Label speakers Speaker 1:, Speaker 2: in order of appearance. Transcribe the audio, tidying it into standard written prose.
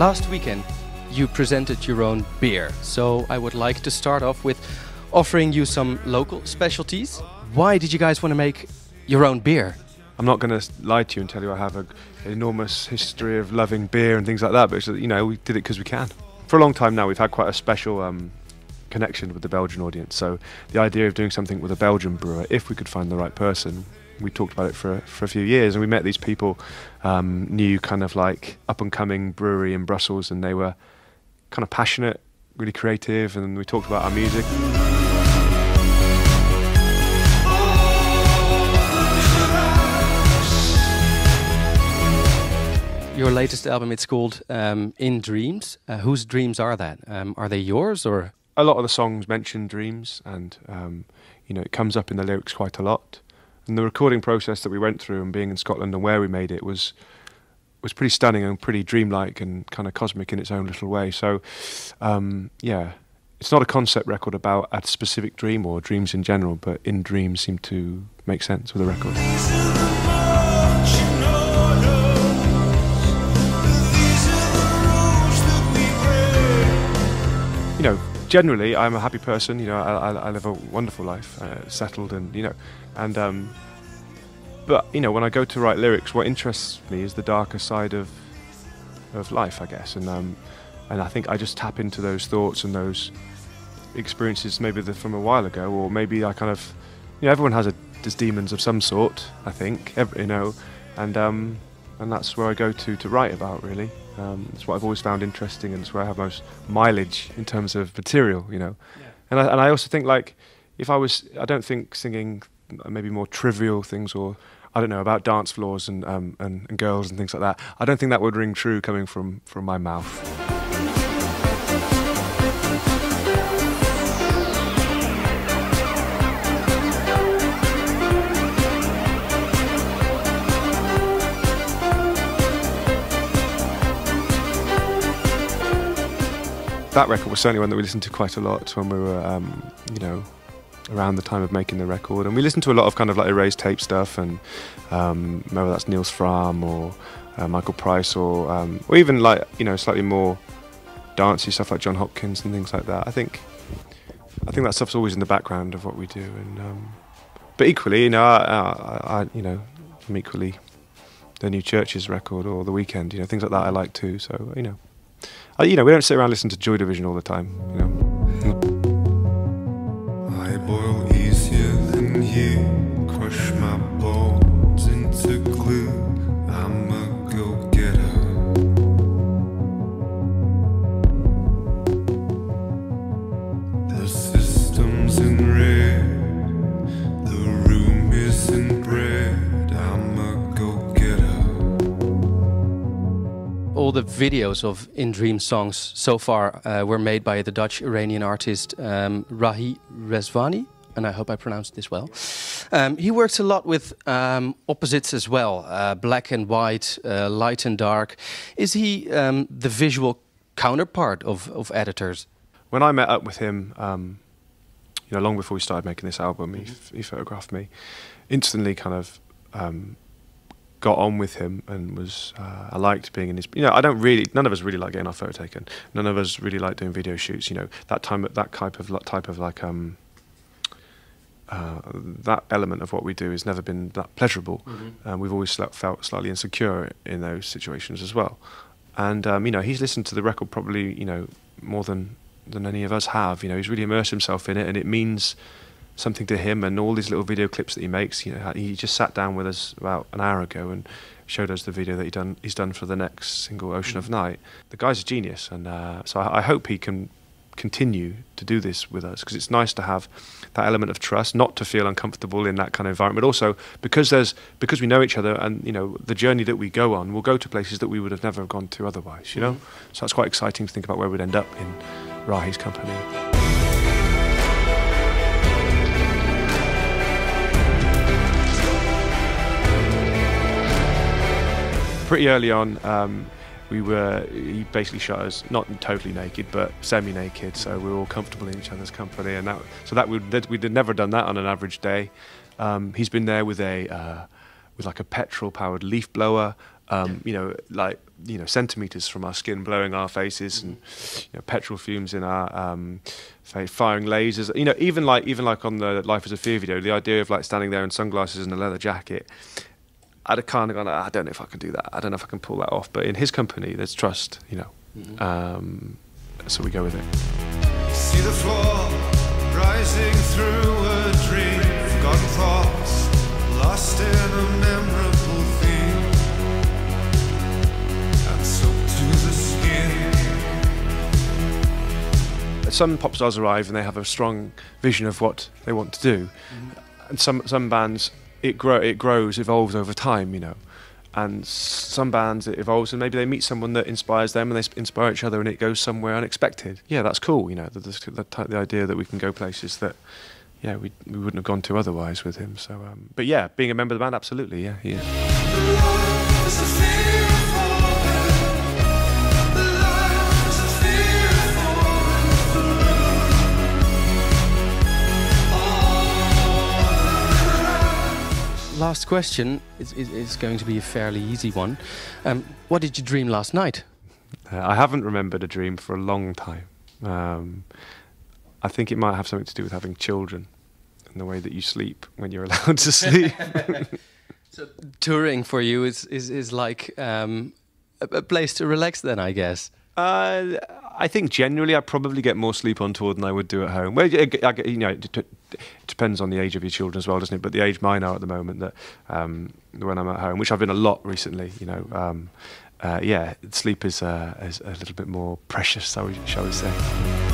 Speaker 1: Last weekend you presented your own beer, so I would like to start off with offering you some local specialties. Why did you guys want to make your own beer?
Speaker 2: I'm not going to lie to you and tell you I have an enormous history of loving beer and things like that, but you know, we did it because we can. For a long time now we've had quite a special connection with the Belgian audience, so the idea of doing something with a Belgian brewer, if we could find the right person, we talked about it for a few years, and we met these people, new kind of like up-and-coming brewery in Brussels, and they were kind of passionate, really creative, and we talked about our music.
Speaker 1: Your latest album, it's called In Dreams. Whose dreams are that? Are they yours, or?
Speaker 2: A lot of the songs mention dreams, and you know, it comes up in the lyrics quite a lot. And the recording process that we went through, and being in Scotland and where we made it, was pretty stunning and pretty dreamlike and kind of cosmic in its own little way. So, yeah, it's not a concept record about a specific dream or dreams in general, but In Dreams seemed to make sense with the record. You know, generally, I'm a happy person. You know, I live a wonderful life, settled, and you know, and but you know, when I go to write lyrics, what interests me is the darker side of life, I guess, and I think I just tap into those thoughts and those experiences, maybe from a while ago, or maybe I kind of, you know, everyone has demons of some sort, I think, you know, and that's where I go to write about, really. It's what I've always found interesting, and it's where I have most mileage in terms of material, you know. Yeah. And I also think, like, I don't think singing maybe more trivial things, or I don't know, about dance floors and girls and things like that, I don't think that would ring true coming from my mouth. That record was certainly one that we listened to quite a lot when we were, you know, around the time of making the record. And we listened to a lot of kind of like erased tape stuff, and whether that's Niels Frahm or Michael Price, or even like, you know, slightly more dancey stuff like John Hopkins and things like that. I think that stuff's always in the background of what we do. And but equally, you know, you know, I'm equally the New Churches record or The Weekend, you know, things like that I like too. So, you know. You know, we don't sit around listening to Joy Division all the time, you know.
Speaker 3: I boil easier than you, crush my bones into glue. I'm a go-getter. The system's in red, the room is in bread. I'm a go-getter.
Speaker 1: All the videos of In Dream songs so far were made by the Dutch-Iranian artist Rahi Rezvani, and I hope I pronounced this well. He works a lot with opposites as well, black and white, light and dark. Is he the visual counterpart of editors?
Speaker 2: When I met up with him, you know, long before we started making this album, he photographed me. Instantly kind of got on with him, and was I liked being in his, you know, none of us really like getting our photo taken, none of us really like doing video shoots, you know, that type of like that element of what we do has never been that pleasurable. We've always felt slightly insecure in those situations as well, and you know, he's listened to the record probably, you know, more than any of us have. You know, he's really immersed himself in it, and it means something to him. And all these little video clips that he makes, you know, he just sat down with us about an hour ago and showed us the video that he's done for the next single, Ocean of Night. The guy's a genius, and so I hope he can continue to do this with us, because it's nice to have that element of trust, not to feel uncomfortable in that kind of environment, but also because we know each other, and you know, the journey that we go on, we'll go to places that we would have never gone to otherwise, you know. So that's quite exciting to think about where we'd end up in Rahi's company. Pretty early on, he basically shot us, not totally naked, but semi-naked, so we were all comfortable in each other's company, and we'd never done that on an average day. He's been there with like a petrol-powered leaf blower, you know, like, you know, centimeters from our skin, blowing our faces, and you know, petrol fumes in our firing lasers. You know, even like on the Life Is a Fear video, the idea of like standing there in sunglasses and a leather jacket, I'd have kind of gone, I don't know if I can do that. I don't know if I can pull that off. But in his company, there's trust. You know, so we go with it.
Speaker 3: See the floor rising through a dream, forgotten thoughts lost in a memorable theme, and soaked to the skin.
Speaker 2: Some pop stars arrive and they have a strong vision of what they want to do, and some bands it grows, evolves over time, you know. And some bands it evolves, and maybe they meet someone that inspires them, and they inspire each other, and it goes somewhere unexpected. Yeah, that's cool, you know. The idea that we can go places that, yeah, we wouldn't have gone to otherwise with him. So, but yeah, being a member of the band, absolutely, yeah, he is.
Speaker 1: Last question is going to be a fairly easy one. What did you dream last night?
Speaker 2: I haven't remembered a dream for a long time. I think it might have something to do with having children and the way that you sleep when you're allowed to sleep.
Speaker 1: So touring for you is like a place to relax then, I guess.
Speaker 2: I think generally I probably get more sleep on tour than I would do at home. Well, you know, it depends on the age of your children as well, doesn't it? But the age mine are at the moment, that when I'm at home, which I've been a lot recently, you know, yeah, sleep is a little bit more precious, shall we say.